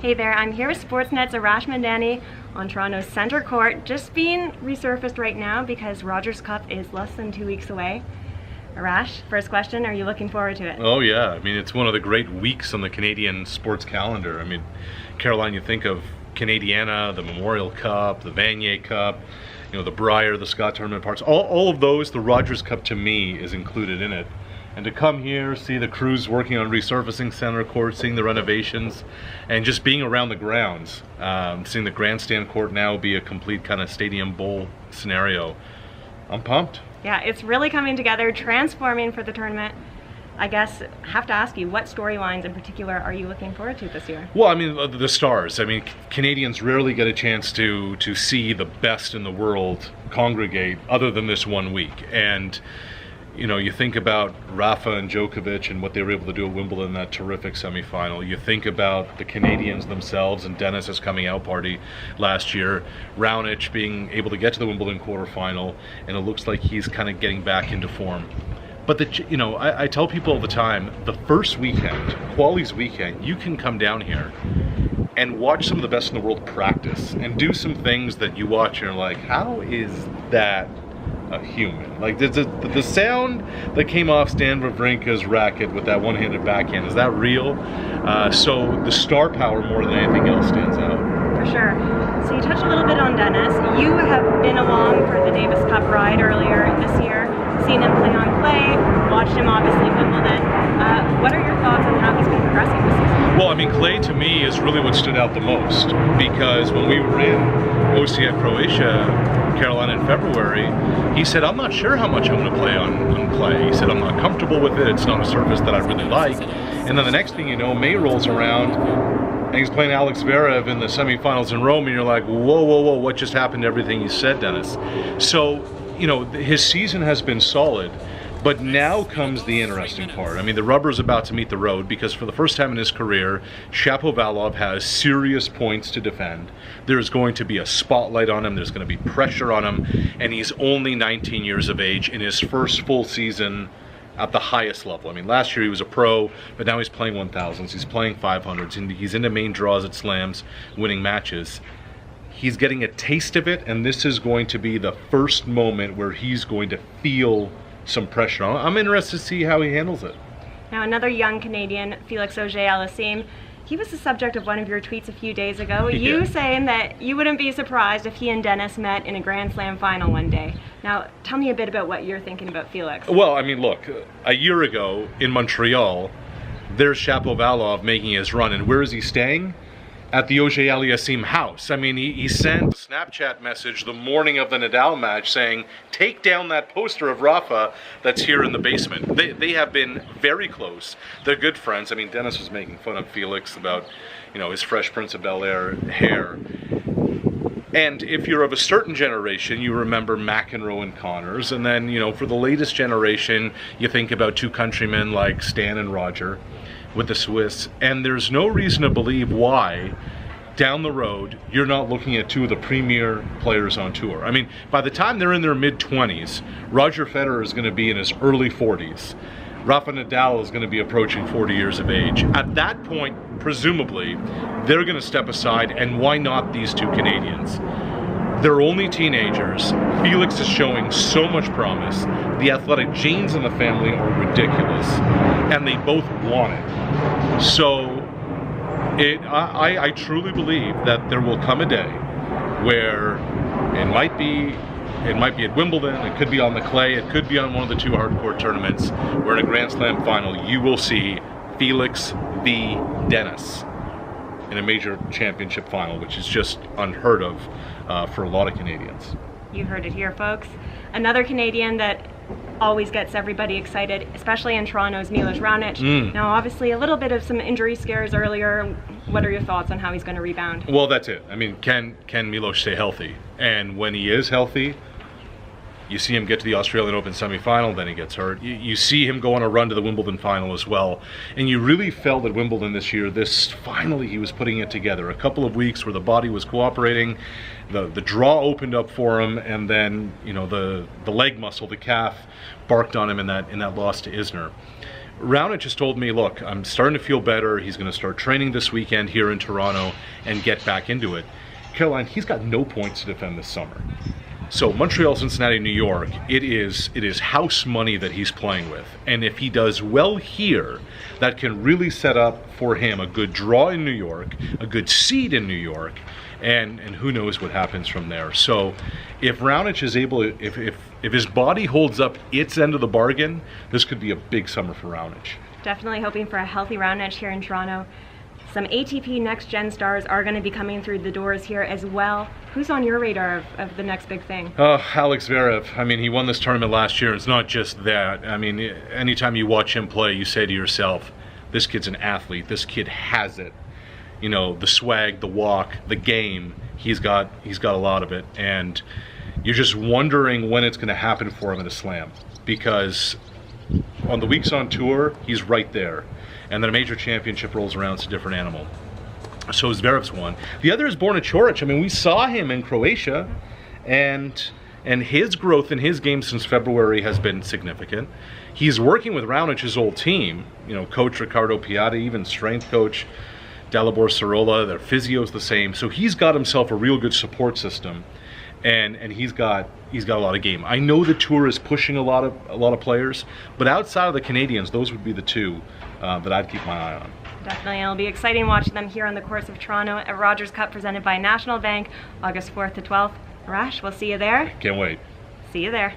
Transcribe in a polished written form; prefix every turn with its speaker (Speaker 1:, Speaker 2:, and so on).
Speaker 1: Hey there, I'm here with Sportsnet's Arash Madani on Toronto's Centre Court, just being resurfaced right now because Rogers Cup is less than 2 weeks away. Arash, first question, are you looking forward to it?
Speaker 2: Oh yeah, I mean it's one of the great weeks on the Canadian sports calendar. I mean, Caroline, you think of Canadiana, the Memorial Cup, the Vanier Cup, you know, the Brier, the Scott Tournament parts, all of those, the Rogers Cup to me is included in it. And to come here, see the crews working on resurfacing Centre Court, seeing the renovations, and just being around the grounds, seeing the grandstand court now be a complete kind of stadium bowl scenario, I'm pumped.
Speaker 1: Yeah, it's really coming together, transforming for the tournament. I guess I have to ask you, what storylines in particular are you looking forward to this year?
Speaker 2: Well, I mean, the stars. I mean, Canadians rarely get a chance to see the best in the world congregate other than this 1 week. And you know, you think about Rafa and Djokovic and what they were able to do at Wimbledon in that terrific semifinal. You think about the Canadians themselves and Denis' coming out party last year. Raonic being able to get to the Wimbledon quarterfinal, and it looks like he's kind of getting back into form. But I tell people all the time, the first weekend, Quali's weekend, you can come down here and watch some of the best in the world practice and do some things that you watch and you're like, how is that a human? Like the sound that came off Stan Wawrinka's racket with that one-handed backhand, is that real? So the star power more than anything else stands out.
Speaker 1: For sure. So you touched a little bit on Denis. You have been along for the Davis Cup ride earlier this year, seen him play on clay, watched him obviously Wimbledon. What are your thoughts on how he's been progressing this season?
Speaker 2: Well, I mean, clay to me is really what stood out the most, because when we were in OC at Croatia, Carolina, in February, he said, I'm not sure how much I'm going to play on clay. He said, I'm not comfortable with it. It's not a surface that I really like. And then the next thing you know, May rolls around and he's playing Alex Zverev in the semifinals in Rome, and you're like, whoa, whoa, whoa, what just happened to everything you said, Denis? So, you know, his season has been solid. But now comes the interesting part. I mean, the rubber's about to meet the road, because for the first time in his career, Shapovalov has serious points to defend. There's going to be a spotlight on him, there's going to be pressure on him, and he's only 19 years of age in his first full season at the highest level. I mean, last year he was a pro, but now he's playing 1000s, he's playing 500s, and he's into main draws at slams, winning matches. He's getting a taste of it, and this is going to be the first moment where he's going to feel some pressure. I'm interested to see how he handles it.
Speaker 1: Now, another young Canadian, Felix Auger-Aliassime, he was the subject of one of your tweets a few days ago. You saying that you wouldn't be surprised if he and Denis met in a Grand Slam final one day. Now, tell me a bit about what you're thinking about Felix.
Speaker 2: Well, I mean, look, a year ago in Montreal, there's Shapovalov making his run, and where is he staying? At the Auger-Aliassime house. I mean, he sent a Snapchat message the morning of the Nadal match saying, take down that poster of Rafa that's here in the basement. They have been very close. They're good friends. I mean, Denis was making fun of Felix about, you know, his Fresh Prince of Bel-Air hair. And if you're of a certain generation, you remember McEnroe and Connors. And then, you know, for the latest generation, you think about two countrymen like Stan and Roger with the Swiss, and there's no reason to believe why down the road you're not looking at two of the premier players on tour. I mean, by the time they're in their mid-20s, Roger Federer is going to be in his early 40s. Rafa Nadal is going to be approaching 40 years of age. At that point, presumably, they're going to step aside, and why not these two Canadians? They're only teenagers. Felix is showing so much promise. The athletic genes in the family are ridiculous, and they both want it. So I truly believe that there will come a day where it might be at Wimbledon, it could be on the clay, it could be on one of the two hardcourt tournaments, where in a Grand Slam final you will see Felix v. Denis in a major championship final, which is just unheard of for a lot of Canadians.
Speaker 1: You heard it here, folks. Another Canadian that always gets everybody excited, especially in Toronto's Milos Raonic. Now, obviously, a little bit of some injury scares earlier. What are your thoughts on how he's going to rebound?
Speaker 2: Well, that's it. I mean, can Milos stay healthy? And when he is healthy, you see him get to the Australian Open semifinal, then he gets hurt. You see him go on a run to the Wimbledon final as well. And you really felt at Wimbledon this year, finally he was putting it together. A couple of weeks where the body was cooperating, the draw opened up for him, and then, you know, the leg muscle, the calf, barked on him in that loss to Isner. Raonic has told me, look, I'm starting to feel better. He's going to start training this weekend here in Toronto and get back into it. Caroline, he's got no points to defend this summer. So Montreal, Cincinnati, New York, it is house money that he's playing with. And if he does well here, that can really set up for him a good draw in New York, a good seed in New York, and who knows what happens from there. So if Raonic is able to, if his body holds up its end of the bargain, this could be a big summer for Raonic.
Speaker 1: Definitely hoping for a healthy Raonic here in Toronto. Some ATP Next Gen stars are going to be coming through the doors here as well. Who's on your radar of the next big thing?
Speaker 2: Alex Zverev. I mean, he won this tournament last year. It's not just that. I mean, anytime you watch him play, you say to yourself, this kid's an athlete. This kid has it. You know, the swag, the walk, the game. He's got a lot of it. And you're just wondering when it's going to happen for him at a slam. Because on the weeks on tour, he's right there. And then a major championship rolls around, it's a different animal. So Zverev's one. The other is Borna Coric. I mean, we saw him in Croatia, and his growth in his game since February has been significant. He's working with Raonic's old team, you know, coach Ricardo Piatti, even strength coach Dalibor Sorolla. Their physio's the same. So he's got himself a real good support system, and he's got a lot of game. I know the tour is pushing a lot of players, but outside of the Canadians, those would be the two that I'd keep my eye on.
Speaker 1: Definitely, it'll be exciting watching them here on the course of Toronto at Rogers Cup presented by National Bank, August 4th to 12th. Arash, we'll see you there.
Speaker 2: Can't wait.
Speaker 1: See you there.